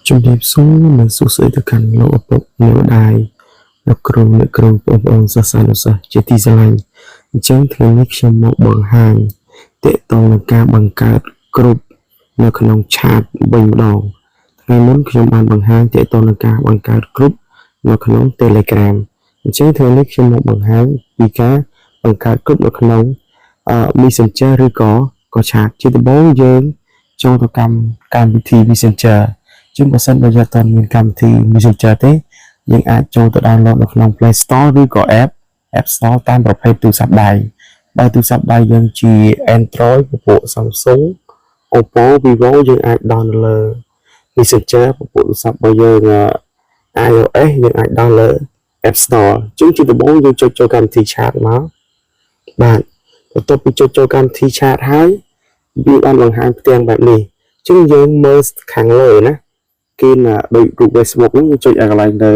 ជំរាបសួរនិងសួស្តីទៅកាន់លោកឪពុកអ្នកម្ដាយលោកគ្រូអ្នកគ្រូបងប្អូនសិស្សនិស្សិតជាទីស្រឡាញ់អញ្ចឹងថ្ងៃនេះខ្ញុំមកបង្ហាញទាក់ទងនឹងការបង្កើតក្រុមនៅក្នុងឆាតវិញម្ដងថ្ងៃមុនខ្ញុំបានបង្ហាញទាក់ទងនឹងការបង្កើតក្រុមនៅក្នុង Telegram អញ្ចឹងថ្ងៃនេះខ្ញុំមកបង្ហាញពីការបង្កើតក្រុមនៅក្នុងMessenger ឬក៏ឆាតជាដំបូងយើងចូលទៅកម្មវិធី Messenger ជាងបើសិនបើយើងអត់មានកម្មវិធី Messenger ទេយើងអាចចូលទៅ download នៅក្នុង Play Store ឬក៏ App Store តាមប្រភេទទូរស័ព្ទដៃបើទូរស័ព្ទដៃយើងជា Android ពពួក Samsung Oppo Vivo យើងអាច download លើ Messenger ពពួកទូរស័ព្ទរបស់យើង iOS យើងអាច download លើ App Store ជាដំបូងយើងចុចចូលកម្មវិធី Chat មកបាទបន្ទាប់ពីចុចចូលកម្មវិធី Chat ហើយវាបានបង្ហាញផ្ទាំងបែបនេះជាងយើងមើលខាងលើណាគេដូចរូប Facebook ហ្នឹងយើងចុចឲ្យកន្លែងទៅ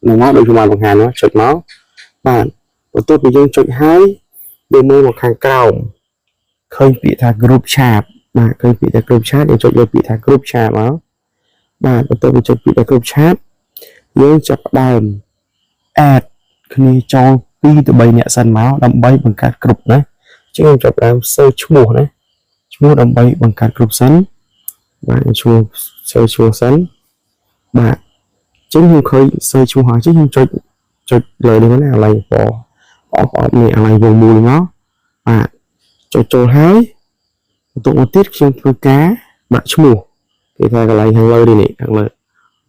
នឹងមកដូចខ្ញុំបានបង្ហាញមកចុចមកបាទបន្ទាប់ពីយើងចុចហើយយើងមើលមកខាងក្រោមឃើញពាក្យថា Group Chat បាទឃើញពាក្យថា Group Chat យើងចុចលើពាក្យថា Group Chat មកបាទបន្ទាប់ពីចុចពាក្យថា Group Chat យើងចាប់ផ្ដើម add គ្នាចូល2ទៅ3នាក់សិនមកដើម្បីបង្កើតក្រុមណាជាងខ្ញុំចាប់ផ្ដើម search ឈ្មោះណាឈ្មោះដើម្បីបង្កើតក្រុមសិនបាទឈ្មោះ search ឈ្មោះសិនបាទចឹងខ្ញុំឃើញ search ឈ្មោះហើយចឹងខ្ញុំចុចលើនេះណាកន្លែងពណ៌នេះកន្លែងវងមូលមកបាទចុចចូលហើយបន្ទាប់មកទៀតខ្ញុំធ្វើការដាក់ឈ្មោះគេថាកន្លែងខាងលើនេះខាងលើ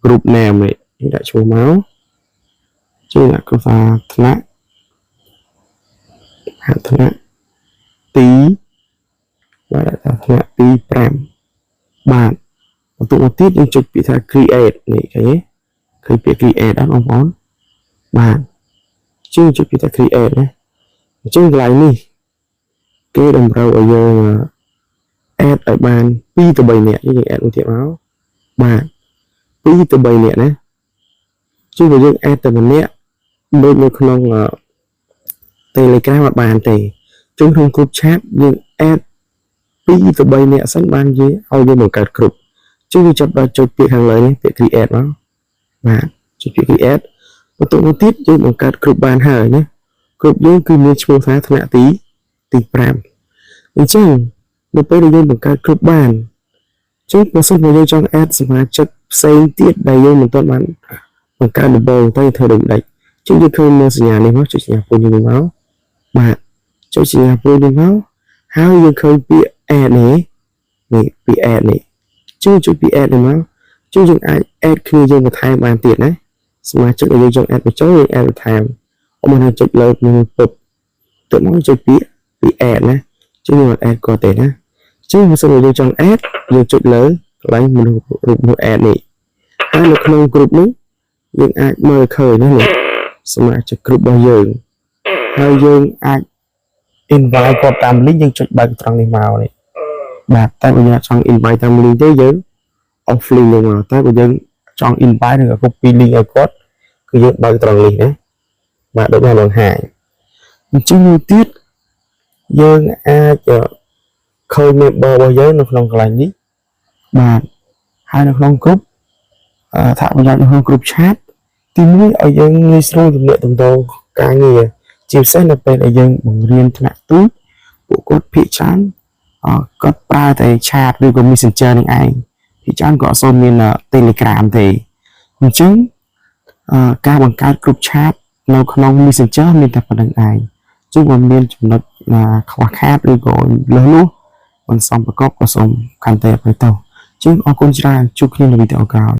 group name នេះដាក់ឈ្មោះមកជាងដាក់គឺថាថ្នាក់ទីបាទដាក់ថ្នាក់ទី5បាទបន្ទាប់មកទៀតយើងចុចពាក្យថា create នេះឃើញពាក្យ create អត់បងប្អូនបាទជាងចុចពាក្យថា create ណាអញ្ចឹងកន្លែងនេះគេតម្រូវឲ្យយើង add ឲ្យបាន2ទៅ3នាក់យើង add មួយទៀតមកបាទ2ទៅ3នាក់ណាជាងបើយើង add តែម្នាក់ដូចនៅក្នុង Telegram អត់បានទេជាងក្នុង group chat យើង add 2ទៅ3នាក់សិនបានយើងឲ្យយើងបង្កើត group ជាងយើងចាប់ដល់ចុចពាក្យខាងលើនេះពាក្យ create មកបាទចុចពាក្យ create បន្ទាប់មកទៀតយើងបង្កើត group បានហើយណា group យើងគឺមានឈ្មោះថាថ្នាក់ទី5អញ្ចឹងនៅពេលដែលយើងបង្កើត group បានជាងបើសិនជាយើងចង់ add សមាជិកផ្សេងទៀតដែលយើងមិនទាន់បានបង្កើតដំបូងតែធ្វើដូចនេះជាងយើងឃើញមើលសញ្ញានេះមកចុចសញ្ញាពុញនេះមកបាទចុចសញ្ញាពុញនេះមកហើយយើងឃើញពាក្យ add នេះពាក្យ add នេះជាងចុចពាក្យ add នេះមកជាងយើងអាច add គ្នាយើងបន្ថែមបានទៀតណាសមាជិកដែលយើងចង់ add បញ្ចូលយើង add បន្ថែមអមនឹងចុចលើនឹងពុបទៅមកចុចពាក្យ add ណាជាងយើង add គាត់ទេណាជាងបើសិនជាយើងចង់ add យើងចុចលើកន្លែងមនុស្សរូបនោះ add នេះហើយនៅក្នុង group នេះយើងអាចមើលឃើញណាសមាជិក group របស់យើងហើយយើងអាច invite គាត់តាម link យើងចុចបើកត្រង់នេះមកនេះបាទតែបើយើងចង់ invite តាម link ទេយើង off link នឹងមកតែបើយើងចង់ invite ឬក៏ copy link ឲ្យគាត់គឺយើងបើកត្រង់នេះណាបាទដូចបានបង្ហាញអញ្ចឹងមួយទៀតយើងអាចឃើញ member របស់យើងនៅក្នុងកន្លែងនេះបាទហើយនៅក្នុង group ថាប្រយោជន៍នៅក្នុង group chat ទី1ឲ្យយើងងាយស្រួលទំនាក់ទំនងការងារជាពិសេសនៅពេលដែលយើងបង្រៀនថ្នាក់ទូតពួកគាត់ភាគច្រើនគាត់ប្រើតែ chat ឬក៏ messenger នឹងឯងភាគច្រើនក៏អត់សូវមាន telegram ទេអញ្ចឹងការបង្កើត group chat នៅក្នុង messenger មានតែប៉ុណ្្នឹងឯងជួបមានចំណុចខ្វះខាតឬក៏លើសនោះមិនសមប្រកបក៏សូមកាន់តែអភ័យទោសអញ្ចឹងអរគុណច្រើនជួបគ្នានៅវីដេអូក្រោយ